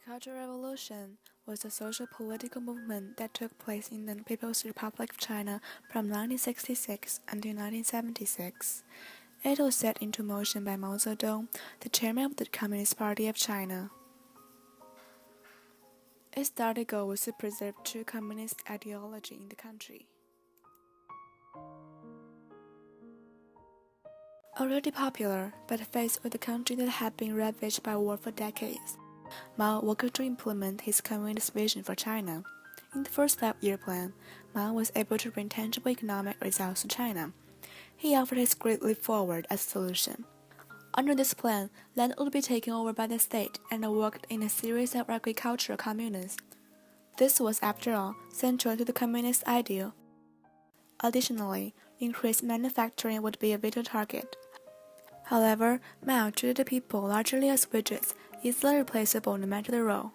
Cultural Revolution was a social political movement that took place in the People's Republic of China from 1966 until 1976. It was set into motion by Mao Zedong, the chairman of the Communist Party of China. Its starting goal was to preserve true communist ideology in the country. Already popular, but faced with a country that had been ravaged by war for decades, Mao worked to implement his communist vision for China. In the first 5-year plan, Mao was able to bring tangible economic results to China. He offered his Great Leap Forward as a solution. Under this plan, land would be taken over by the state and worked in a series of agricultural communes. This was, after all, central to the communist ideal. Additionally, increased manufacturing would be a vital target. However, Mao treated the people largely as widgets, easily replaceable no matter the role.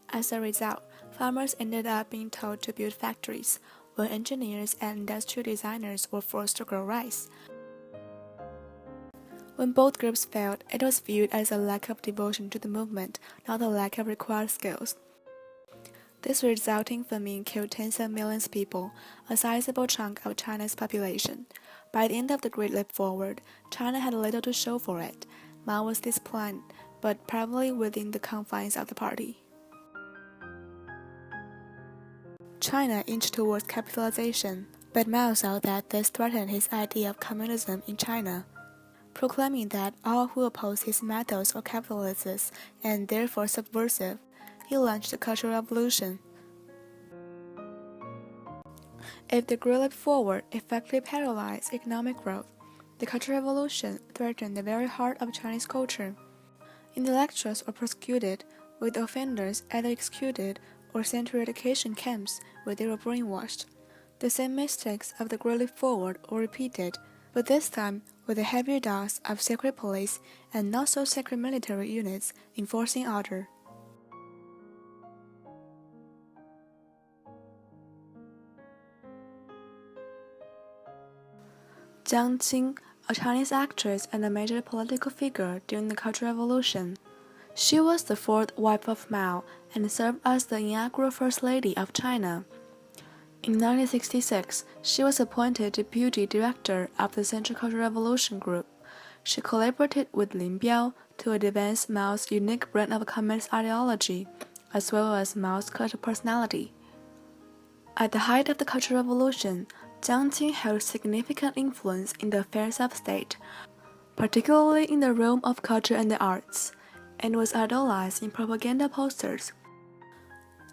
As a result, farmers ended up being told to build factories, while engineers and industrial designers were forced to grow rice. When both groups failed, it was viewed as a lack of devotion to the movement, not a lack of required skills. This resulting famine killed tens of millions of people, a sizable chunk of China's population. By the end of the Great Leap Forward, China had little to show for it. Mao was disciplined, but probably within the confines of the party. China inched towards capitalization, but Mao saw that this threatened his idea of communism in China. Proclaiming that all who opposed his methods were capitalists and therefore subversive, he launched the Cultural Revolution. If the Great Leap Forward effectively paralyzed economic growth, the Cultural Revolution threatened the very heart of Chinese culture. Intellectuals were persecuted, with offenders either executed or sent to education camps where they were brainwashed. The same mistakes of the Great Leap Forward were repeated, but this time with a heavier dose of secret police and not-so-secret military units enforcing order. Jiang Qing, a Chinese actress and a major political figure during the Cultural Revolution. She was the fourth wife of Mao and served as the inaugural First Lady of China. In 1966, she was appointed Deputy Director of the Central Cultural Revolution Group. She collaborated with Lin Biao to advance Mao's unique brand of communist ideology, as well as Mao's cultural personality. At the height of the Cultural Revolution, Jiang Qing held significant influence in the affairs of state, particularly in the realm of culture and the arts, and was idolized in propaganda posters.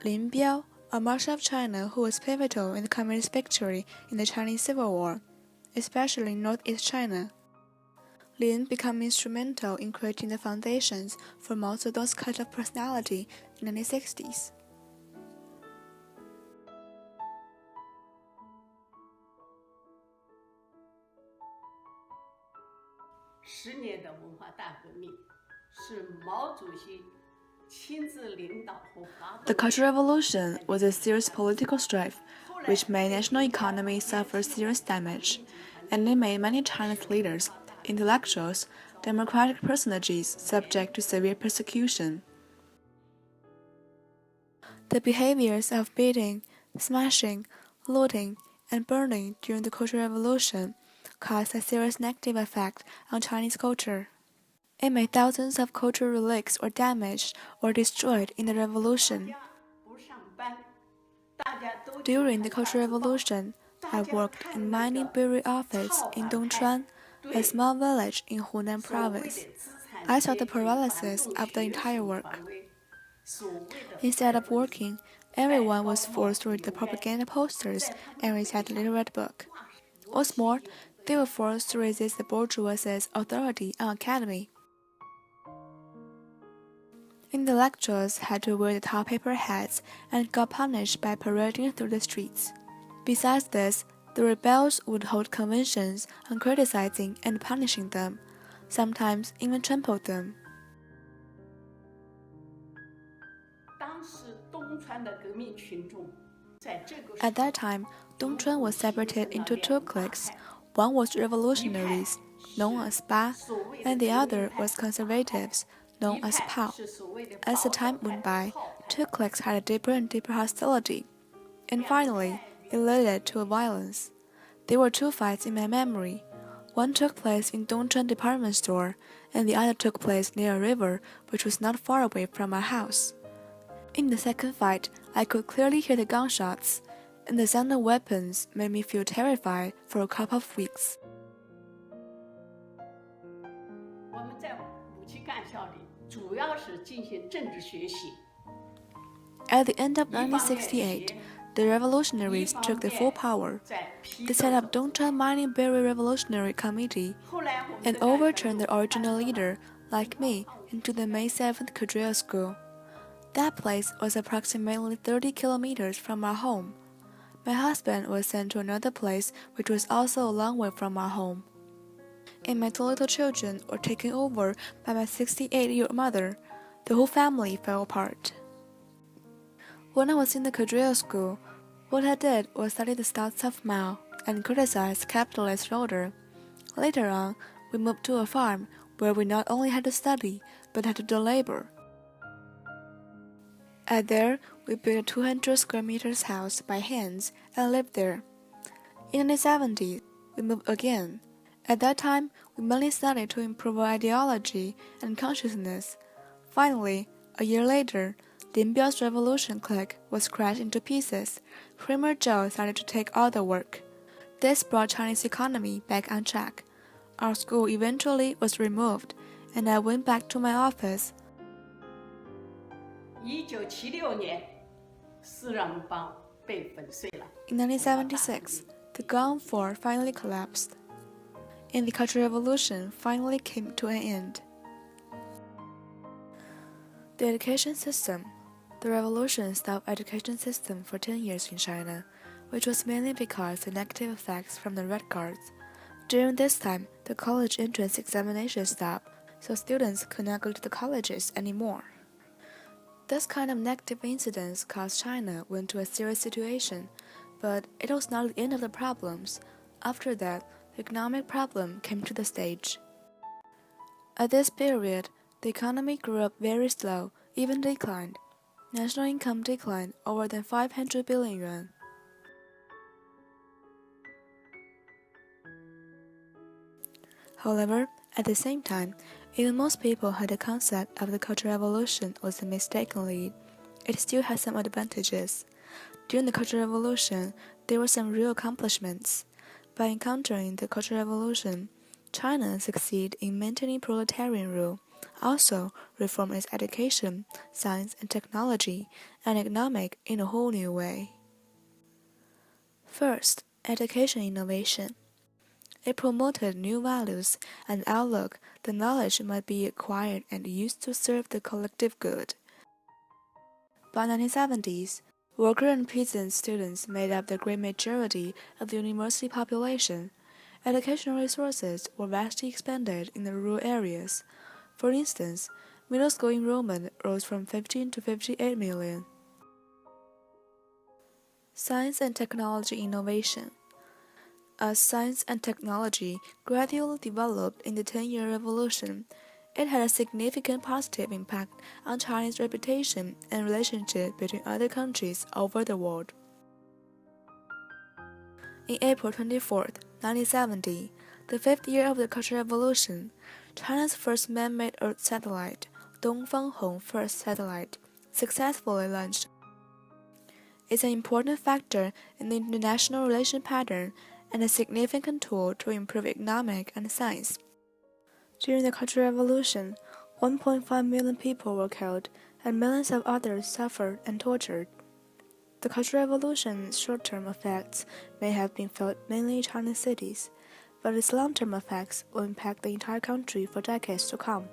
Lin Biao, a marshal of China who was pivotal in the communist victory in the Chinese Civil War, especially in northeast China. Lin became instrumental in creating the foundations for Mao Zedong's cult of personality in the 1960s. The Cultural Revolution was a serious political strife, which made national economy suffer serious damage, and it made many Chinese leaders, intellectuals, democratic personages subject to severe persecution. The behaviors of beating, smashing, looting, and burning during the Cultural Revolution caused a serious negative effect on Chinese culture. It made thousands of cultural relics were damaged or destroyed in the revolution. During the Cultural Revolution, I worked in mining bureau office in Dongchuan, a small village in Hunan province. I saw the paralysis of the entire work. Instead of working, everyone was forced to read the propaganda posters and recite the little red book. What's more, they were forced to resist the bourgeoisie's authority on academy. Intellectuals had to wear the tall paper hats and got punished by parading through the streets. Besides this, the rebels would hold conventions on criticizing and punishing them, sometimes even trampled them. At that time, Dongchuan was separated into two cliques. One was revolutionaries, known as Ba, and the other was conservatives, known as POW. As the time went by, two cliques had a deeper and deeper hostility, and finally, it led to violence. There were two fights in my memory. One took place in Dongzhen department store, and the other took place near a river which was not far away from our house. In the second fight, I could clearly hear the gunshots, and the sound of weapons made me feel terrified for a couple of weeks. At the end of 1968, the revolutionaries took the full power. They set up Dongzhen Mining Berry Revolutionary Committee and overturned the original leader, like me, into the May 7th Quadrille School. That place was approximately 30 kilometers from our home. My husband was sent to another place which was also a long way from our home. And my two little children were taken over by my 68-year-old mother. The whole family fell apart. When I was in the Quadrille School, what I did was study the thoughts of Mao and criticize the capitalist order. Later on, we moved to a farm where we not only had to study, but had to do labor. At there, we built a 200 square meters house by hands and lived there. In the 1970s, we moved again. At that time, we mainly studied to improve our ideology and consciousness. Finally, a year later, Lin Biao's revolution clique was crashed into pieces. Premier Zhou started to take all the work. This brought Chinese economy back on track. Our school eventually was removed, and I went back to my office. In 1976, the Gong War finally collapsed, and the Cultural Revolution finally came to an end. The education system. The revolution stopped education system for 10 years in China, which was mainly because the negative effects from the red cards. During this time, the college entrance examination stopped, so students could not go to the colleges anymore. This kind of negative incidents caused China went to a serious situation, but it was not the end of the problems. After that, the economic problem came to the stage. At this period, the economy grew up very slow, even declined. National income declined over than 500 billion yuan. However, at the same time, even most people had the concept of the Cultural Revolution was a mistaken lead. It still has some advantages. During the Cultural Revolution, there were some real accomplishments. By encountering the Cultural Revolution, China succeeded in maintaining proletarian rule, also reform its education, science and technology, and economic in a whole new way. First, education innovation. It promoted new values and outlook that knowledge might be acquired and used to serve the collective good. By the 1970s, worker and peasant students made up the great majority of the university population. Educational resources were vastly expanded in the rural areas. For instance, middle school enrollment rose from 15 to 58 million. Science and technology innovation. As science and technology gradually developed in the 10-year revolution, it had a significant positive impact on China's reputation and relationship between other countries over the world. In April 24, 1970, the 5th year of the Cultural Revolution, China's first man-made Earth satellite, Dongfang-Hong First Satellite, successfully launched. It's an important factor in the international relation pattern and a significant tool to improve economic and science. During the Cultural Revolution, 1.5 million people were killed and millions of others suffered and tortured. The Cultural Revolution's short-term effects may have been felt mainly in Chinese cities, but its long-term effects will impact the entire country for decades to come.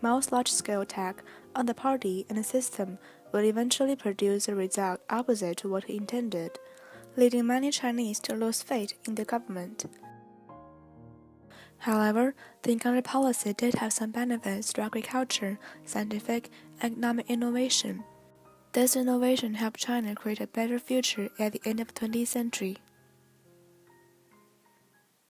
Mao's large-scale attack on the party and the system will eventually produce a result opposite to what he intended, leading many Chinese to lose faith in the government. However, the economic policy did have some benefits to agriculture, scientific, and economic innovation. This innovation helped China create a better future at the end of the 20th century.